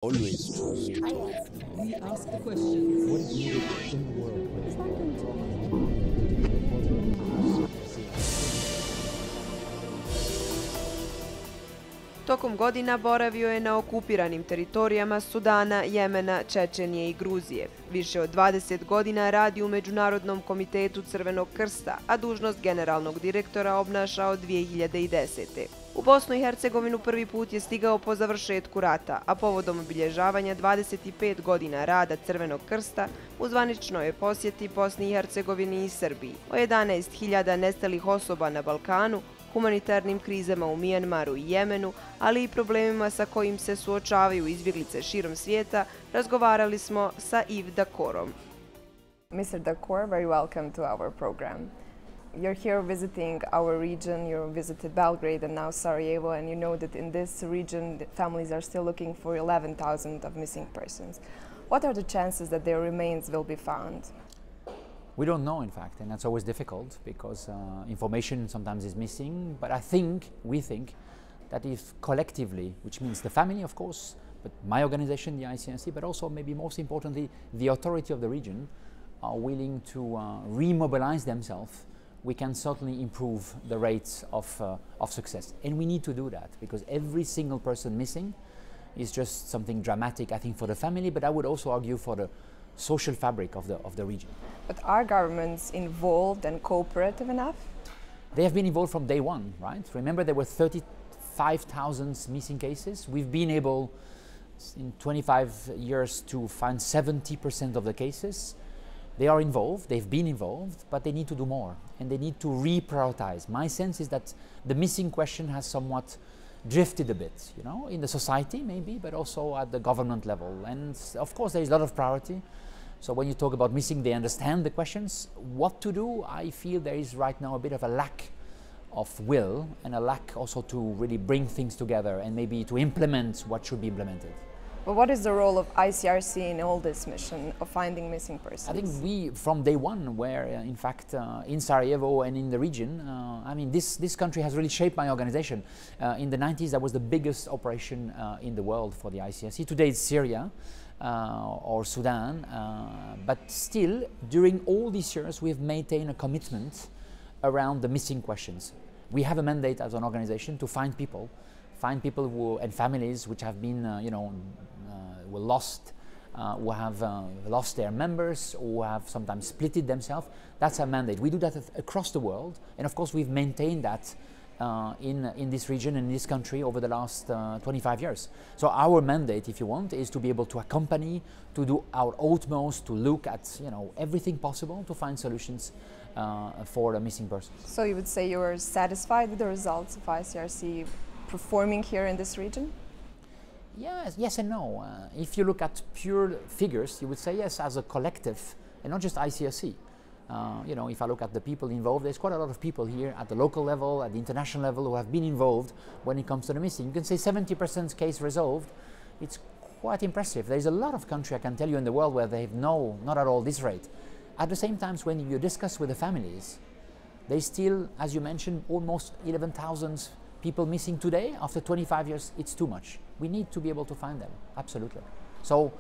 Always trust. We ask the questions. What is needed in the world? Tokom godina boravio je na okupiranim teritorijama Sudana, Jemena, Čečenije i Gruzije. Više od 20 godina radi u Međunarodnom komitetu Crvenog krsta, a dužnost generalnog direktora obnaša od 2010. U Bosnu i Hercegovinu prvi put je stigao po završetku rata, a povodom obilježavanja 25 godina rada Crvenog krsta u zvaničnoj posjeti Bosni i Hercegovini i Srbiji. O 11.000 nestalih osoba na Balkanu, humanitarnim krizama u Mijanmaru i Jemenu, ali i problemima sa kojim se suočavaju izbjeglice širom svijeta, razgovarali smo sa Yves Daccordom. Mr. Daccord, very welcome to our program. You're here visiting our region, you visited Belgrade and now Sarajevo, and you know that in this region the families are still looking for 11,000 of missing persons. What are the chances that their remains will be found? We don't know, in fact, and that's always difficult because information sometimes is missing. But we think that if collectively, which means the family, of course, but my organization, the ICRC, but also maybe most importantly, the authority of the region, are willing to remobilize themselves, we can certainly improve the rates of success. And we need to do that because every single person missing is just something dramatic, I think, for the family, but I would also argue for the social fabric of the region. But are governments involved and cooperative enough? They have been involved from day one, right? Remember, there were 35,000 missing cases. We've been able, in 25 years, to find 70% of the cases. They are involved, they've been involved, but they need to do more, and they need to reprioritize. My sense is that the missing question has somewhat drifted a bit, you know, in the society maybe, but also at the government level. And of course there is a lot of priority. So when you talk about missing, they understand the questions. What to do? I feel there is right now a bit of a lack of will and a lack also to really bring things together and maybe to implement what should be implemented. But what is the role of ICRC in all this mission of finding missing persons? I think we, from day one, were in fact in Sarajevo and in the region, I mean this country has really shaped my organization. In the 90s that was the biggest operation in the world for the ICRC. Today it's Syria or Sudan, but still during all these years we have maintained a commitment around the missing questions. We have a mandate as an organization to find people who, and families which have been, were lost, who have lost their members, who have sometimes splitted themselves. That's our mandate. We do that across the world, and of course we've maintained that in this region and in this country over the last 25 years. So our mandate, if you want, is to be able to accompany, to do our utmost, to look at everything possible to find solutions for a missing person. So you would say you are satisfied with the results of ICRC performing here in this region? Yes and no. If you look at pure figures, you would say yes, as a collective, and not just ICRC. If I look at the people involved, there's quite a lot of people here at the local level, at the international level, who have been involved when it comes to the missing. You can say 70% case resolved. It's quite impressive. There's a lot of countries, I can tell you, in the world where they have not at all this rate. At the same time, when you discuss with the families, they still, as you mentioned, almost 11,000 people missing today. After 25 years, it's too much. We need to be able to find them, absolutely. So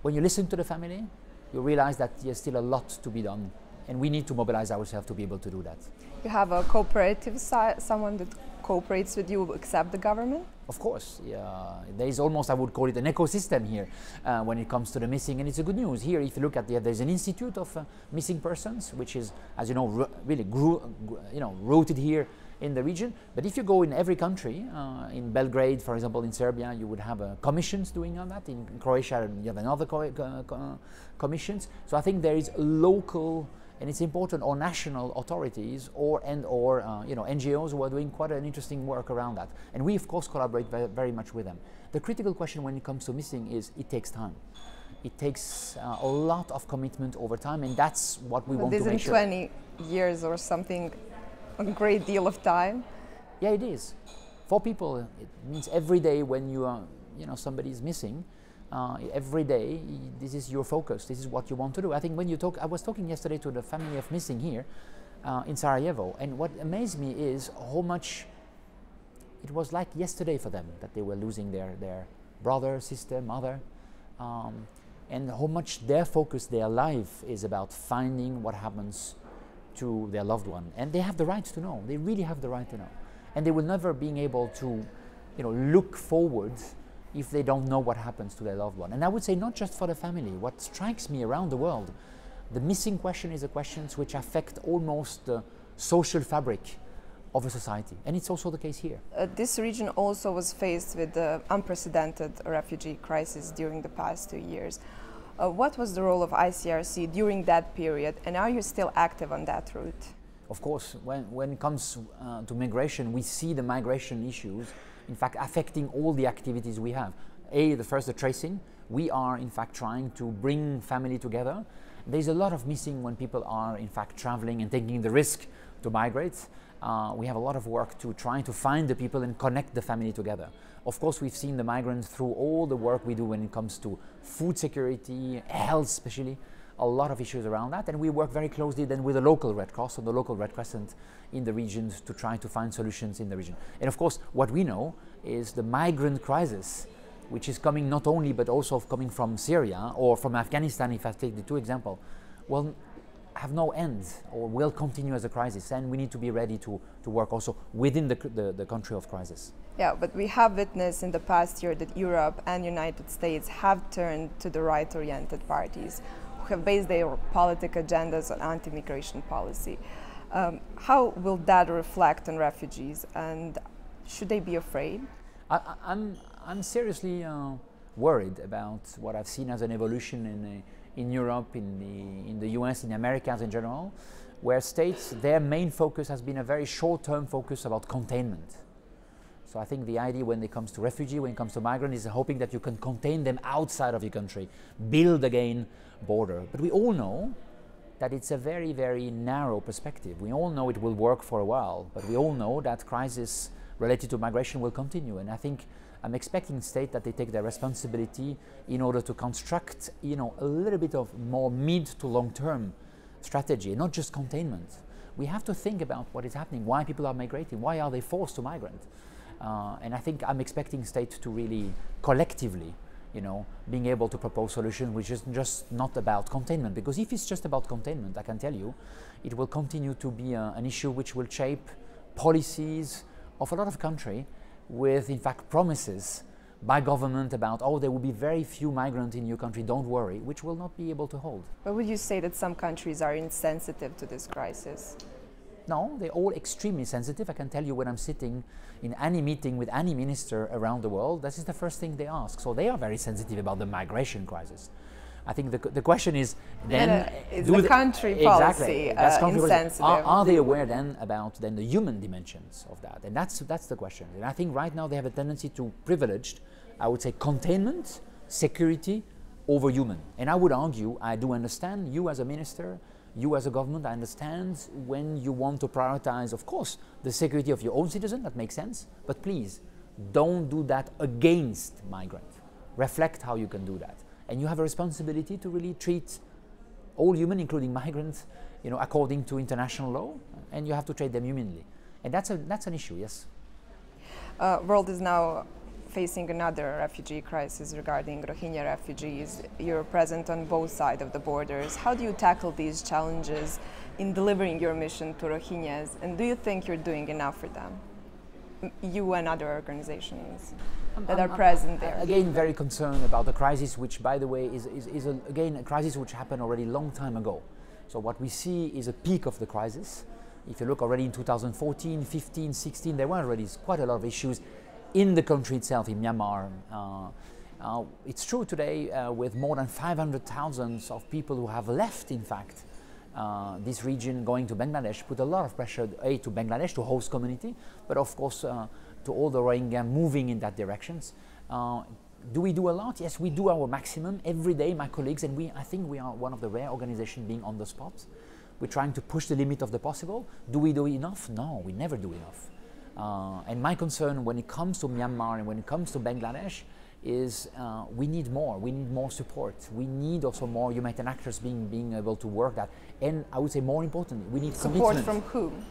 when you listen to the family, you realize that there's still a lot to be done, and we need to mobilize ourselves to be able to do that. You have a cooperative side, someone that cooperates with you except the government? Of course, there is almost, I would call it an ecosystem here when it comes to the missing, and it's a good news. Here, if you look at there's an institute of missing persons, which is, as you know, really rooted here in the region. But if you go in every country, in Belgrade, for example, in Serbia, you would have commissions doing on that. In Croatia, you have another commissions. So I think there is local, and it's important, or national authorities or NGOs who are doing quite an interesting work around that. And we, of course, collaborate very much with them. The critical question when it comes to missing is it takes time. It takes a lot of commitment over time, and that's what we want to make sure. Isn't 20 years or something a great deal of time? Yeah, it is. For people, it means every day when somebody is missing, every day, this is your focus. This is what you want to do. I think when you talk, I was talking yesterday to the family of missing here in Sarajevo, and what amazed me is how much it was like yesterday for them that they were losing their brother, sister, mother, and how much their focus, their life is about finding what happens to their loved one. And they have the right to know. They really have the right to know. And they will never be able to, look forward if they don't know what happens to their loved one. And I would say not just for the family. What strikes me around the world, the missing question is the questions which affect almost the social fabric of a society. And it's also the case here. This region also was faced with the unprecedented refugee crisis during the past 2 years. What was the role of ICRC during that period, and are you still active on that route? Of course, when it comes to migration, we see the migration issues, in fact, affecting all the activities we have. The tracing. We are, in fact, trying to bring family together. There's a lot of missing when people are, in fact, traveling and taking the risk to migrate. We have a lot of work to try to find the people and connect the family together. Of course, we've seen the migrants through all the work we do when it comes to food security, health especially, a lot of issues around that. And we work very closely then with the local Red Cross and the local Red Crescent in the regions to try to find solutions in the region. And of course, what we know is the migrant crisis, which is coming not only but also coming from Syria or from Afghanistan, if I take the two examples, will have no end or will continue as a crisis, and we need to be ready to work also within the country of crisis. Yeah, but we have witnessed in the past year that Europe and United States have turned to the right-oriented parties who have based their political agendas on anti-migration policy. How will that reflect on refugees, and should they be afraid? I'm seriously worried about what I've seen as an evolution in Europe, in the US, in the Americas in general, where states, their main focus has been a very short-term focus about containment. So I think the idea when it comes to refugee, when it comes to migrant, is hoping that you can contain them outside of your country, build again border. But we all know that it's a very, very narrow perspective. We all know it will work for a while, but we all know that crisis related to migration will continue. And I think I'm expecting states that they take their responsibility in order to construct, a little bit of more mid to long-term strategy, not just containment. We have to think about what is happening, why people are migrating, why are they forced to migrate. And I think I'm expecting states to really collectively, being able to propose solutions which is just not about containment. Because if it's just about containment, I can tell you, it will continue to be an issue which will shape policies of a lot of countries with, in fact, promises by government about, there will be very few migrants in your country, don't worry, which will not be able to hold. But would you say that some countries are insensitive to this crisis? No, they're all extremely sensitive. I can tell you when I'm sitting in any meeting with any minister around the world, this is the first thing they ask. So they are very sensitive about the migration crisis. I think the question is then... is the country policy insensitive? Are they aware then about the human dimensions of that? And that's the question. And I think right now they have a tendency to privilege, I would say, containment, security over human. And I would argue, I do understand you as a minister, you as a government, I understand when you want to prioritize, of course, the security of your own citizen, that makes sense, but please, don't do that against migrants. Reflect how you can do that. And you have a responsibility to really treat all human, including migrants, according to international law, and you have to treat them humanly. And that's an issue, yes. World is now facing another refugee crisis regarding Rohingya refugees. You're present on both sides of the borders. How do you tackle these challenges in delivering your mission to Rohingyas? And do you think you're doing enough for them? You and other organizations that are present there. Again, very concerned about the crisis, which, by the way, is again a crisis which happened already a long time ago. So what we see is a peak of the crisis. If you look already in 2014, 15, 16, there were already quite a lot of issues in the country itself, in Myanmar. It's true today with more than 500,000 of people who have left, in fact, this region going to Bangladesh, put a lot of pressure, to Bangladesh, to host community, but of course to all the Rohingya moving in that directions. Do we do a lot? Yes, we do our maximum every day, my colleagues, and I think we are one of the rare organizations being on the spot. We're trying to push the limit of the possible. Do we do enough? No, we never do enough. And my concern when it comes to Myanmar and when it comes to Bangladesh is we need more. We need more support. We need also more humanitarian actors being able to work that. And I would say more importantly, we need support commitment. from whom?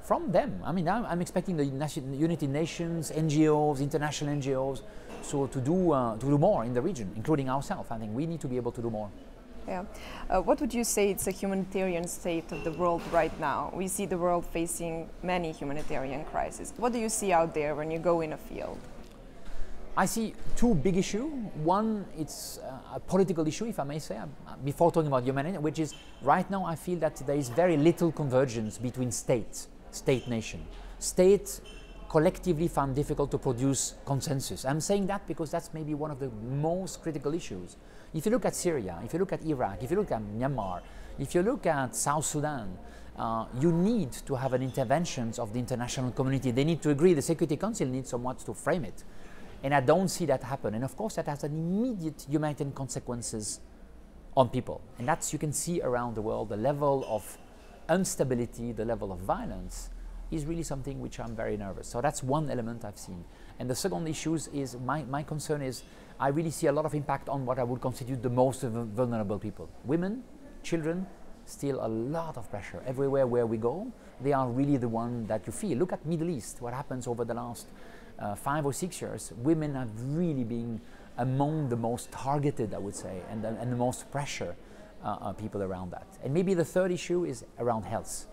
from them. I mean, I'm expecting the United Nations, NGOs, international NGOs, so to do more in the region, including ourselves. I think we need to be able to do more. Yeah. What would you say it's a humanitarian state of the world right now? We see the world facing many humanitarian crises. What do you see out there when you go in a field? I see two big issues. One, it's a political issue, if I may say, before talking about humanitarian, which is right now I feel that there is very little convergence between state-nation. States collectively find difficult to produce consensus. I'm saying that because that's maybe one of the most critical issues. If you look at Syria, if you look at Iraq, if you look at Myanmar, if you look at South Sudan, you need to have an intervention of the international community. They need to agree. The Security Council needs somewhat to frame it. And I don't see that happen. And of course that has an immediate humanitarian consequences on people. And that's, you can see around the world, the level of instability, the level of violence is really something which I'm very nervous. So that's one element I've seen. And the second issue is, my concern is, I really see a lot of impact on what I would constitute the most vulnerable people. Women, children, still a lot of pressure. Everywhere where we go, they are really the one that you feel. Look at Middle East, what happens over the last 5 or 6 years. Women have really been among the most targeted, I would say, and the most pressure people around that. And maybe the third issue is around health.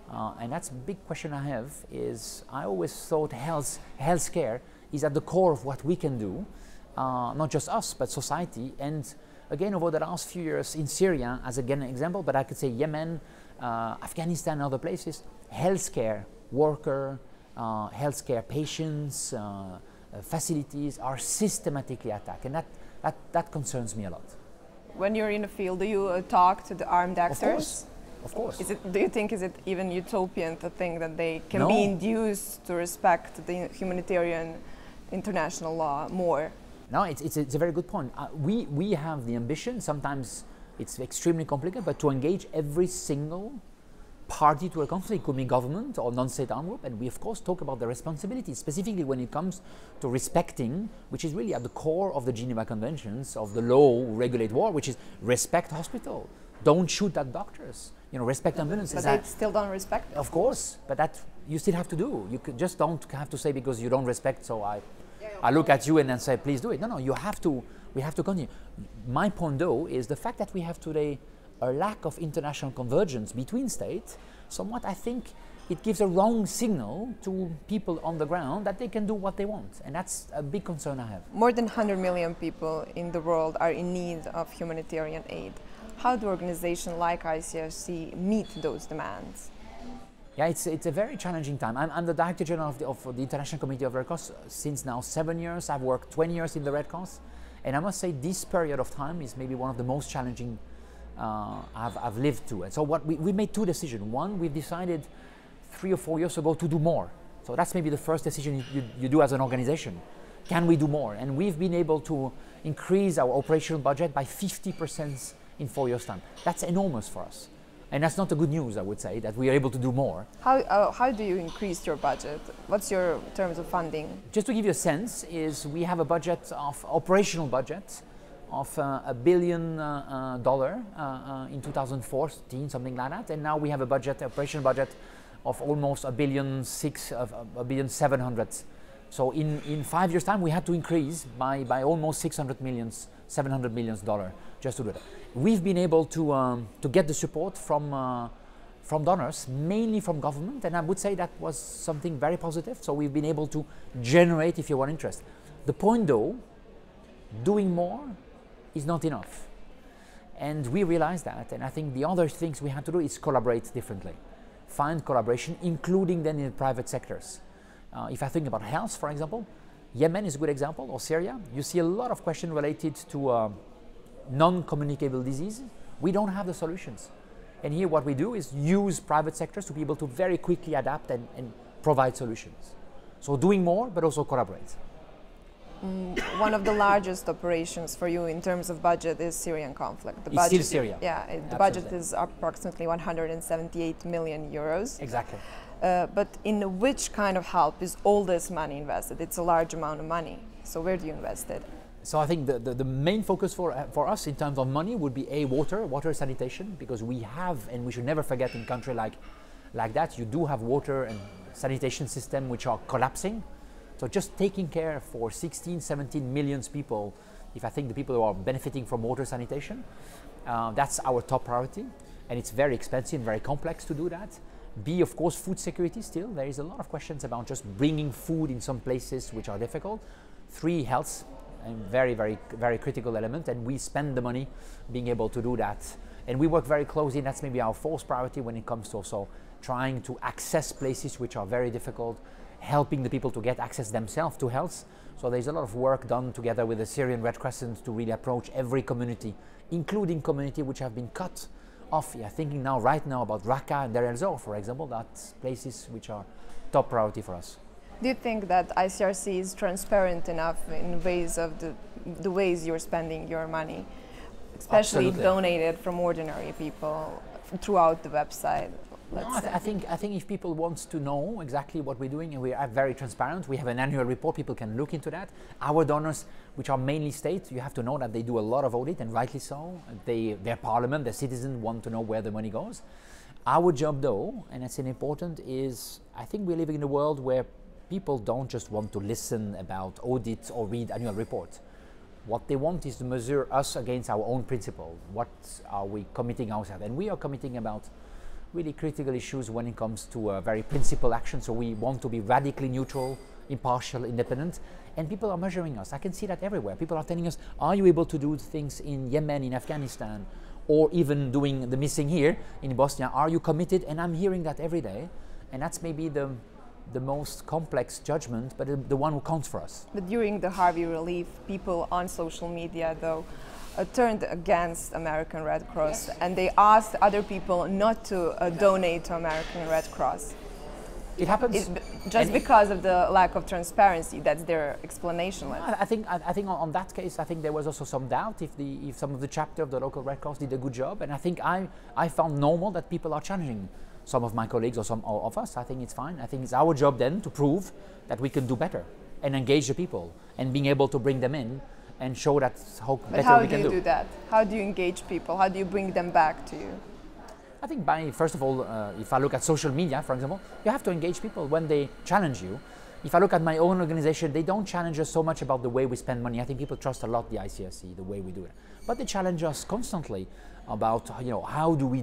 And that's a big question I have, is I always thought healthcare is at the core of what we can do, not just us, but society. And again, over the last few years in Syria, as again an example, but I could say Yemen, Afghanistan, and other places, healthcare worker, healthcare patients, facilities are systematically attacked, and that concerns me a lot. When you're in the field, do you talk to the armed actors? Of course. Do you think is it even utopian to think that they can be induced to respect the humanitarian international law more? No, it's a very good point. We have the ambition, sometimes it's extremely complicated, but to engage every single party to a conflict. It could be government or non-state armed group, and we of course talk about the responsibility, specifically when it comes to respecting, which is really at the core of the Geneva Conventions, of the law regulate war, which is respect hospital, don't shoot at doctors, respect ambulances. But they still don't respect? Of course, but that you still have to do. You just don't have to say because you don't respect, so I look at you and then say, please do it. No, you have to, we have to continue. My point though is the fact that we have today a lack of international convergence between states, somewhat I think it gives a wrong signal to people on the ground that they can do what they want. And that's a big concern I have. More than 100 million people in the world are in need of humanitarian aid. How do organizations like ICRC meet those demands? Yeah, it's a very challenging time. I'm the Director General of the International Committee of Red Cross since now 7 years. I've worked 20 years in the Red Cross. And I must say this period of time is maybe one of the most challenging I've lived through. And so we made two decisions. One, we've decided 3 or 4 years ago to do more. So that's maybe the first decision you do as an organization. Can we do more? And we've been able to increase our operational budget by 50% in 4 years' time. That's enormous for us. And that's not the good news, I would say, that we are able to do more. How do you increase your budget? What's your terms of funding? Just to give you a sense, is we have a budget of operational budget of $1 billion in 2014, something like that. And now we have a operational budget of almost $1.7 billion. So in 5 years' time, we had to increase by almost $700 million just to do that. We've been able to get the support from donors, mainly from government, and I would say that was something very positive. So we've been able to generate, if you want, interest. The point though, doing more is not enough. And we realized that, and I think the other things we had to do is collaborate differently. Find collaboration, including then in the private sectors. If I think about health, for example, Yemen is a good example, or Syria. You see a lot of questions related to non-communicable disease. We don't have the solutions. And here what we do is use private sectors to be able to very quickly adapt and provide solutions. So doing more, but also collaborate. One of the largest operations for you in terms of budget is Syrian conflict. It's still Syria. Yeah, the budget is approximately 178 million euros. Exactly. But in which kind of help is all this money invested? It's a large amount of money. So where do you invest it? So I think the main focus for us in terms of money would be water sanitation, because we have, and we should never forget in a country like like that. You do have water and sanitation system which are collapsing. So just taking care for 16, 17 million people, if I think the people who are benefiting from water sanitation, that's our top priority. And it's very expensive and very complex to do that. B, of course, food security still. There is a lot of questions about just bringing food in some places which are difficult. 3, health, a very, very, very critical element. And we spend the money being able to do that. And we work very closely, and that's maybe our 4th priority when it comes to also trying to access places which are very difficult, helping the people to get access themselves to health. So there's a lot of work done together with the Syrian Red Crescent to really approach every community, including community which have been cut off. Yeah, thinking now, right now, about Raqqa and Deir el-Zor, for example, that's places which are top priority for us. Do you think that ICRC is transparent enough in ways of the ways you're spending your money, especially Absolutely. donated from ordinary people throughout the website? No, I think if people want to know exactly what we're doing, and we are very transparent, we have an annual report, people can look into that. Our donors, which are mainly state, you have to know that they do a lot of audit, and rightly so. Their parliament, their citizens want to know where the money goes. Our job though, and it's important, is I think we're living in a world where people don't just want to listen about audits or read annual reports. What they want is to measure us against our own principle. What are we committing ourselves? And we are committing about really critical issues when it comes to very principled action. So we want to be radically neutral, impartial, independent, and people are measuring us. I can see that everywhere. People are telling us, are you able to do things in Yemen, in Afghanistan, or even doing the missing here in Bosnia? Are you committed? And I'm hearing that every day, and that's maybe the most complex judgment, but the one who counts for us. But during the Harvey relief, people on social media, though, turned against American Red Cross, and they asked other people not to donate to American Red Cross. It happens. Just because of the lack of transparency, that's their explanation. I think on that case, I think there was also some doubt if some of the chapter of the local Red Cross did a good job, and I think I found normal that people are challenging some of my colleagues or some of us. I think it's fine. I think it's our job then to prove that we can do better and engage the people and being able to bring them in and show that how better we can do. How do you do that? How do you engage people? How do you bring them back to you? I think first of all, if I look at social media, for example, you have to engage people when they challenge you. If I look at my own organization, they don't challenge us so much about the way we spend money. I think people trust a lot the ICRC, the way we do it. But they challenge us constantly about, how do we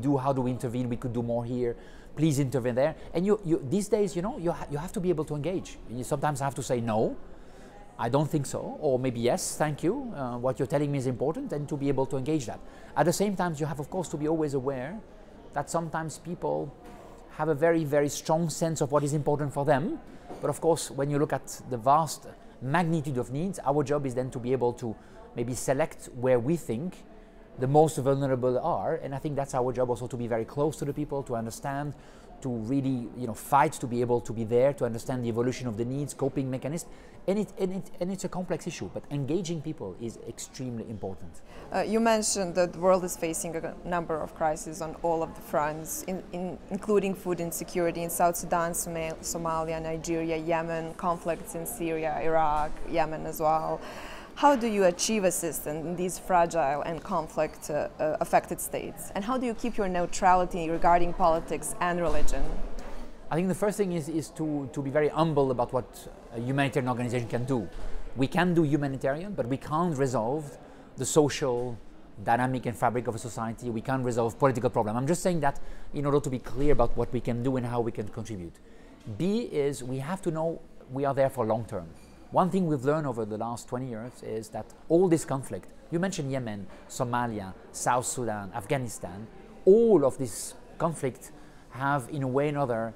intervene? We could do more here. Please intervene there. And these days, you have to be able to engage. You sometimes have to say no. I don't think so, or maybe yes, thank you, what you're telling me is important, and to be able to engage that. At the same time, you have, of course, to be always aware that sometimes people have a very, very strong sense of what is important for them. But of course, when you look at the vast magnitude of needs, our job is then to be able to maybe select where we think the most vulnerable are, and I think that's our job also, to be very close to the people, to understand, to really fight, to be able to be there, to understand the evolution of the needs, coping mechanisms, and it's a complex issue, but engaging people is extremely important. You mentioned that the world is facing a number of crises on all of the fronts, including food insecurity in South Sudan, Somalia, Nigeria, Yemen, conflicts in Syria, Iraq, Yemen as well. How do you achieve assistance in these fragile and conflict-affected states? And how do you keep your neutrality regarding politics and religion? I think the first thing is to be very humble about what a humanitarian organization can do. We can do humanitarian, but we can't resolve the social dynamic and fabric of a society. We can't resolve political problems. I'm just saying that in order to be clear about what we can do and how we can contribute. B is we have to know we are there for long term. One thing we've learned over the last 20 years is that all this conflict, you mentioned Yemen, Somalia, South Sudan, Afghanistan, all of this conflict have in a way or another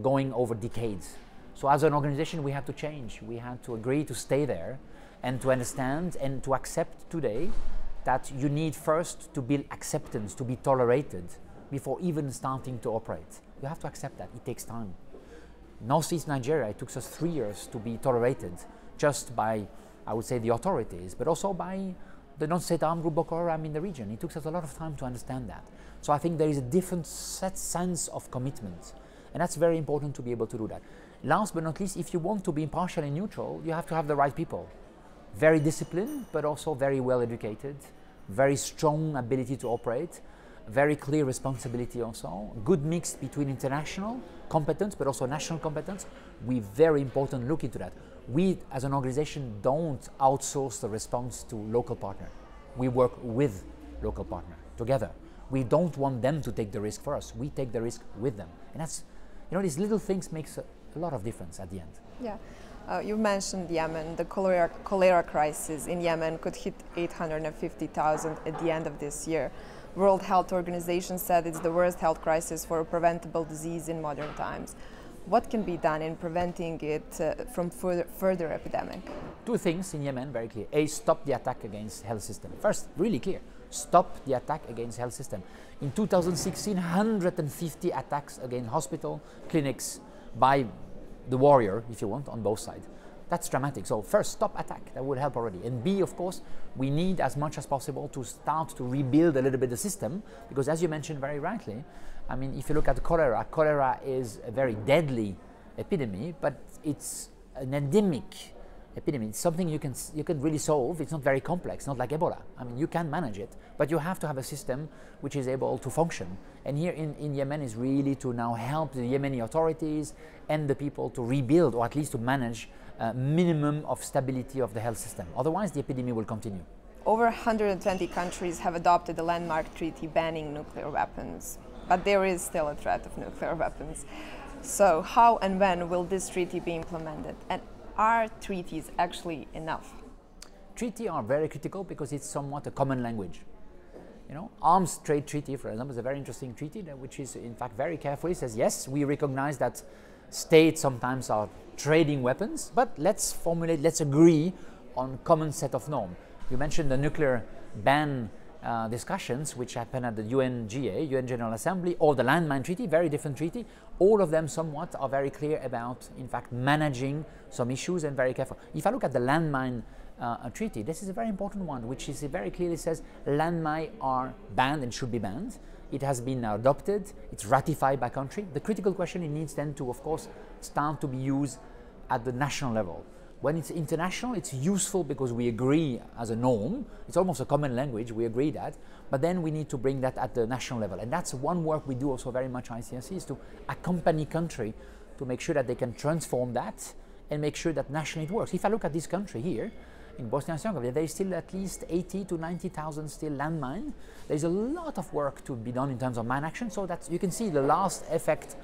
going over decades. So as an organization we had to change. We had to agree to stay there and to understand and to accept today that you need first to build acceptance, to be tolerated before even starting to operate. You have to accept that, it takes time. Northeast Nigeria, it took us 3 years to be tolerated just by, I would say, the authorities, but also by the non-state armed group Boko Haram in the region. It took us a lot of time to understand that. So I think there is a different sense of commitment, and that's very important to be able to do that. Last but not least, if you want to be impartial and neutral, you have to have the right people. Very disciplined, but also very well educated, very strong ability to operate, very clear responsibility also, good mix between international competence but also national competence. We very important look into that. We as an organization don't outsource the response to local partner. We work with local partner together. We don't want them to take the risk for us. We take the risk with them. And that's, you know, these little things makes a lot of difference at the end. Yeah. You mentioned Yemen. The cholera crisis in Yemen could hit 850,000 at the end of this year. World Health Organization said it's the worst health crisis for a preventable disease in modern times. What can be done in preventing it from further epidemic? Two things in Yemen, very clear. A, stop the attack against health system. First, really clear, stop the attack against health system. In 2016, 150 attacks against hospital, clinics by the warrior, if you want, on both sides. That's dramatic. So first, stop attack. That would help already. And B, of course, we need as much as possible to start to rebuild a little bit the system, because as you mentioned very rightly, I mean, if you look at cholera is a very deadly epidemic, but it's an endemic epidemic. It's something you can really solve. It's not very complex, not like Ebola. I mean, you can manage it, but you have to have a system which is able to function. And here in Yemen is really to now help the Yemeni authorities and the people to rebuild, or at least to manage a minimum of stability of the health system. Otherwise, the epidemic will continue. Over 120 countries have adopted a landmark treaty banning nuclear weapons, but there is still a threat of nuclear weapons. So how and when will this treaty be implemented? And are treaties actually enough? Treaties are very critical because it's somewhat a common language. You know, Arms Trade Treaty, for example, is a very interesting treaty which is in fact very carefully says, yes, we recognize that states sometimes are trading weapons, but let's agree on common set of norms. You mentioned the nuclear ban discussions which happen at the UNGA, UN General Assembly, or the landmine treaty, very different treaty. All of them somewhat are very clear about, in fact, managing some issues and very careful. If I look at the landmine treaty, this is a very important one, which is very clearly says landmines are banned and should be banned. It has been adopted, it's ratified by country. The critical question, it needs then to, of course, start to be used at the national level. When it's international, it's useful because we agree as a norm. It's almost a common language, we agree that. But then we need to bring that at the national level. And that's one work we do also very much ICRC, is to accompany country to make sure that they can transform that and make sure that nationally it works. If I look at this country here, in Bosnia and Herzegovina, there is still at least 80 to 90,000 still landmine. There's a lot of work to be done in terms of mine action, so that you can see the last effect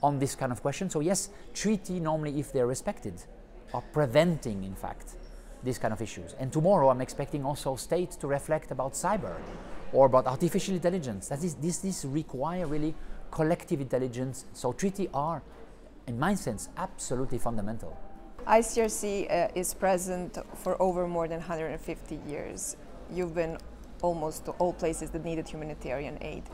on this kind of question. So yes, treaty normally, if they're respected, are preventing, in fact, these kind of issues. And tomorrow I'm expecting also states to reflect about cyber or about artificial intelligence. That is, this require really collective intelligence. So treaty are, in my sense, absolutely fundamental. ICRC is present for over more than 150 years. You've been almost to all places that needed humanitarian aid.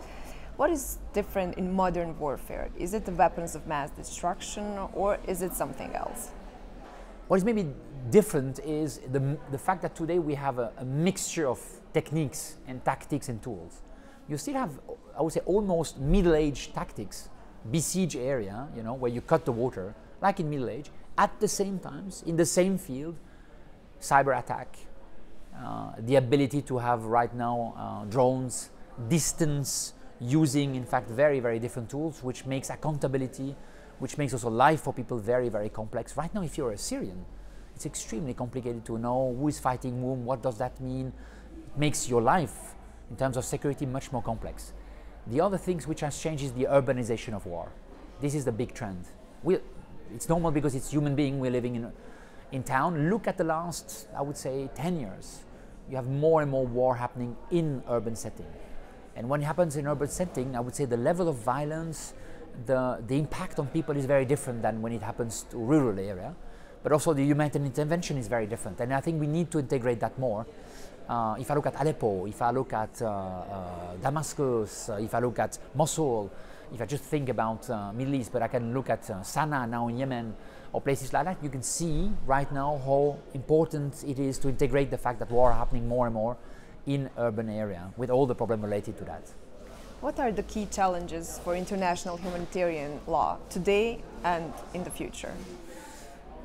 What is different in modern warfare? Is it the weapons of mass destruction, or is it something else? What is maybe different is the fact that today we have a mixture of techniques and tactics and tools. You still have, I would say, almost Middle-Age tactics, besiege area, you know, where you cut the water, like in Middle Age. At the same time, in the same field, cyber attack, the ability to have right now drones, distance, using in fact very, very different tools, which makes accountability, which makes also life for people very, very complex. Right now, if you're a Syrian, it's extremely complicated to know who is fighting whom, what does that mean. It makes your life, in terms of security, much more complex. The other things which has changed is the urbanization of war. This is the big trend. It's normal because it's human being, we're living in town. Look at the last, I would say, 10 years. You have more and more war happening in urban setting. And when it happens in urban setting, I would say the level of violence, the impact on people is very different than when it happens to rural area. But also the humanitarian intervention is very different. And I think we need to integrate that more. If I look at Aleppo, if I look at Damascus, if I look at Mosul, if I just think about Middle East, but I can look at Sana'a now in Yemen, or places like that, you can see right now how important it is to integrate the fact that war are happening more and more in urban area, with all the problems related to that. What are the key challenges for international humanitarian law today and in the future?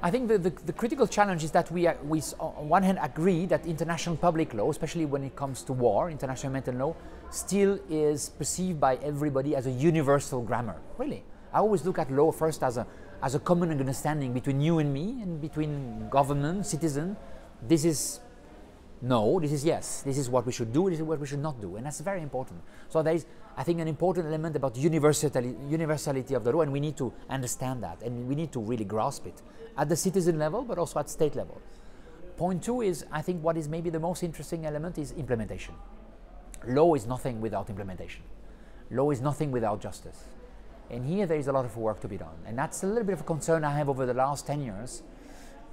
I think the critical challenge is that we on one hand agree that international public law, especially when it comes to war, international humanitarian law, still is perceived by everybody as a universal grammar. Really, I always look at law first as a common understanding between you and me, and between government, citizen. This is no, this is yes, this is what we should do, this is what we should not do, and that's very important. So there is, I think, an important element about universality of the law, and we need to understand that, and we need to really grasp it at the citizen level, but also at state level. Point two is, I think what is maybe the most interesting element is implementation. Law is nothing without implementation. Law is nothing without justice. And here there is a lot of work to be done. And that's a little bit of a concern I have over the last 10 years,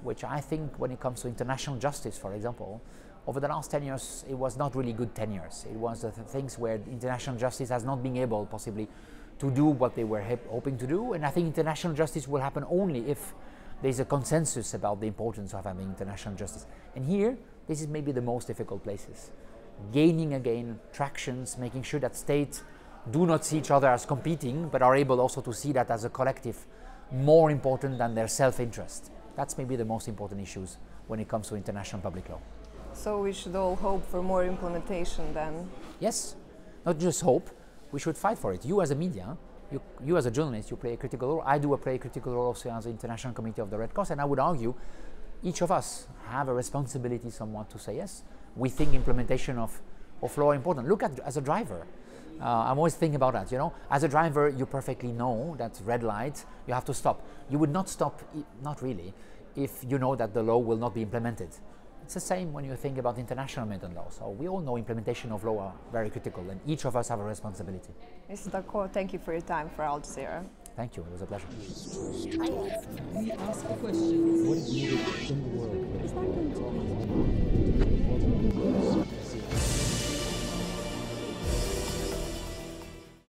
which I think when it comes to international justice, for example, over the last 10 years, it was not really good 10 years. It was the things where international justice has not been able, possibly, to do what they were hoping to do. And I think international justice will happen only if there's a consensus about the importance of having international justice. And here, this is maybe the most difficult places. Gaining again tractions, making sure that states do not see each other as competing, but are able also to see that as a collective more important than their self-interest. That's maybe the most important issues when it comes to international public law. So we should all hope for more implementation then? Yes, not just hope, we should fight for it. You as a media, you as a journalist, you play a critical role. I do play a critical role also as the International Committee of the Red Cross, and I would argue each of us have a responsibility somewhat to say yes. We think implementation of law is important. Look at as a driver. I'm always thinking about that, you know. As a driver, you perfectly know that red light, you have to stop. You would not stop, not really, if you know that the law will not be implemented. It's the same when you think about international humanitarian law. So we all know implementation of law are very critical, and each of us have a responsibility. Mr. Daccord, thank you for your time for Al Jazeera. Thank you, it was a pleasure. We ask questions. What is needed in the world?